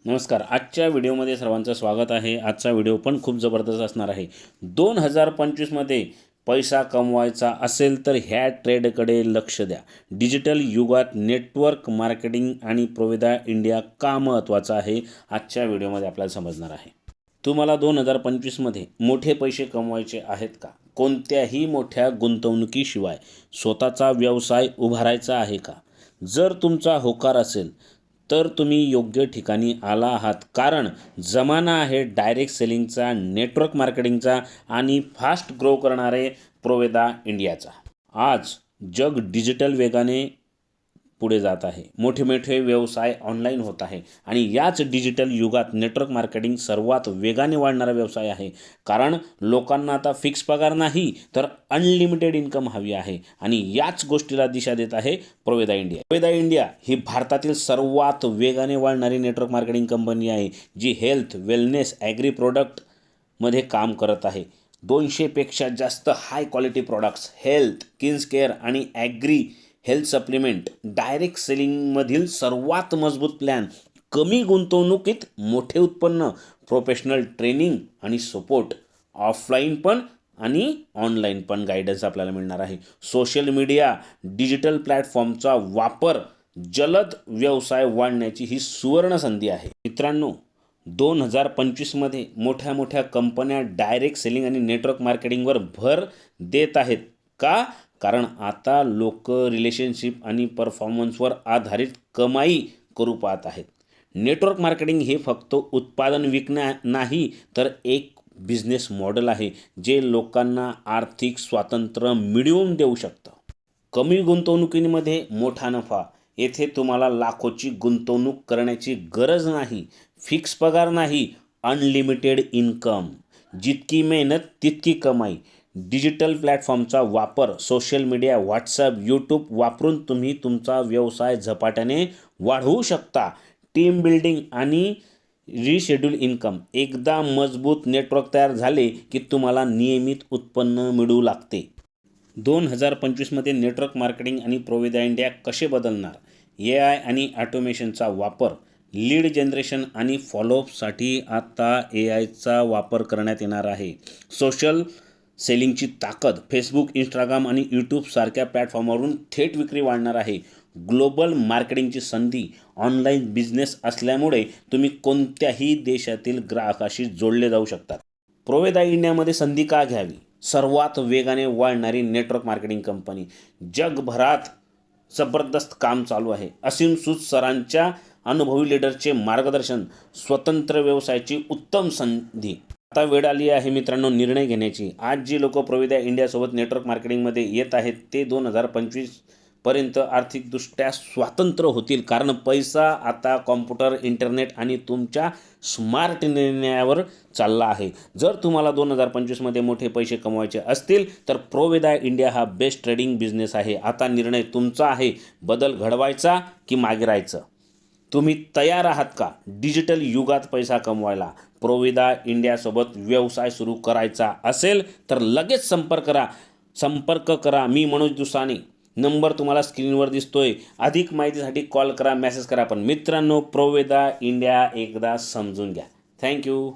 नमस्कार. आजच्या व्हिडिओमध्ये सर्वांचं स्वागत आहे. आजचा व्हिडिओ पण खूप जबरदस्त असणार आहे. 2025मध्ये पैसा कमवायचा असेल तर ह्या ट्रेडकडे लक्ष द्या. डिजिटल युगात नेटवर्क मार्केटिंग आणि प्रोविदा इंडिया का महत्त्वाचं आहे, आजच्या व्हिडिओमध्ये आपल्याला समजणार आहे. तुम्हाला 2025मध्ये मोठे पैसे कमवायचे आहेत का? कोणत्याही मोठ्या गुंतवणुकीशिवाय स्वतःचा व्यवसाय उभारायचा आहे का? जर तुमचा होकार असेल तर तुम्ही योग्य ठिकाणी आला आहात, कारण जमाना आहे डायरेक्ट सेलिंगचा, नेटवर्क मार्केटिंगचा आणि फास्ट ग्रो करणारे प्रोवेदा इंडियाचा. आज जग डिजिटल वेगाने पुढे जात आहे. मोठे मोठे व्यवसाय ऑनलाईन होत आहे आणि याच डिजिटल युगात नेटवर्क मार्केटिंग सर्वात वेगाने वाढणारा व्यवसाय आहे. कारण लोकांना आता फिक्स पगार नाही तर अनलिमिटेड इन्कम हवी आहे आणि याच गोष्टीला दिशा देत आहे प्रोवेदा इंडिया. प्रोवेदा इंडिया ही भारतातील सर्वात वेगाने वाढणारी नेटवर्क मार्केटिंग कंपनी आहे, जी हेल्थ, वेलनेस, ॲग्री प्रोडक्टमध्ये काम करत आहे. 200पेक्षा जास्त high quality products, health, skin care आणि ॲग्री हेल्थ सप्लिमेंट, डायरेक्ट सेलिंगमधील सर्वात मजबूत प्लॅन, कमी गुंतवणुकीत मोठे उत्पन्न, प्रोफेशनल ट्रेनिंग आणि सपोर्ट, ऑफलाईन पण आणि ऑनलाईन पण गायडन्स आपल्याला मिळणार आहे. सोशल मीडिया, डिजिटल प्लॅटफॉर्मचा वापर, जलद व्यवसाय वाढण्याची ही सुवर्ण संधी आहे. मित्रांनो, 2025मध्ये मोठ्या मोठ्या कंपन्या डायरेक्ट सेलिंग आणि नेटवर्क मार्केटिंगवर भर देत आहेत. का? कारण आता लोक रिलेशनशिप आणि परफॉर्मन्सवर आधारित कमाई करू पाहत आहेत. नेटवर्क मार्केटिंग हे फक्त उत्पादन विकणे नाही, तर एक बिझनेस मॉडेल आहे जे लोकांना आर्थिक स्वातंत्र्य मिळवून देऊ शकतं. कमी गुंतवणुकीमध्ये मोठा नफा. येथे तुम्हाला लाखोची गुंतवणूक करण्याची गरज नाही, फिक्स पगार नाही, अनलिमिटेड इन्कम. जितकी मेहनत तितकी कमाई. डिजिटल प्लॅटफॉर्मचा वापर, सोशल मीडिया, व्हॉट्सअप, यूट्यूब वापरून तुम्ही तुमचा व्यवसाय झपाट्याने वाढवू शकता. टीम बिल्डिंग आणि रिशेड्यूल इन्कम. एकदा मजबूत नेटवर्क तयार झाले की तुम्हाला नियमित उत्पन्न मिळू लागते. 2025मध्ये नेटवर्क मार्केटिंग आणि प्रोवेदा इंडिया कसे बदलणार? AI आणि ऑटोमेशनचा वापर. लीड जनरेशन आणि फॉलोअपसाठी आता AIचा वापर करण्यात येणार आहे. सोशल सेलिंगची ताकद. फेसबुक, इंस्टाग्राम आणि यूट्यूबसारख्या प्लॅटफॉर्मवरून थेट विक्री वाढणार आहे. ग्लोबल मार्केटिंगची संधी. ऑनलाईन बिझनेस असल्यामुळे तुम्ही कोणत्याही देशातील ग्राहकाशी जोडले जाऊ शकतात. प्रोवेदा इंडियामध्ये संधी का घ्यावी? सर्वात वेगाने वाढणारी नेटवर्क मार्केटिंग कंपनी. जगभरात जबरदस्त काम चालू आहे. असीम सूद सरांच्या अनुभवी लीडरचे मार्गदर्शन. स्वतंत्र व्यवसायाची उत्तम संधी. आता वेळ आली आहे मित्रांनो निर्णय घेण्याची. आज जी लोक प्रोवेदा इंडियासोबत नेटवर्क मार्केटिंगमध्ये येत आहेत ते 2025पर्यंत आर्थिकदृष्ट्या स्वतंत्र होतील, कारण पैसा आता कॉम्प्युटर, इंटरनेट आणि तुमच्या स्मार्ट निर्णयावर चालला आहे. जर तुम्हाला 2025मध्ये मोठे पैसे कमवायचे असतील तर प्रोवेदा इंडिया हा बेस्ट ट्रेडिंग बिझनेस आहे. आता निर्णय तुमचा आहे. बदल घडवायचा की मागे राहायचं? तुम्ही तयार आहात का डिजिटल युगात पैसा कमवायला? प्रोवेदा इंडियासोबत व्यवसाय सुरू करायचा असेल तर लगेच संपर्क करा. मी मनोज दुसाने. नंबर तुम्हाला स्क्रीनवर दिसतोय. अधिक माहितीसाठी कॉल करा, मेसेज करा. पण मित्रांनो, प्रोवेदा इंडिया एकदा समजून घ्या. थँक्यू.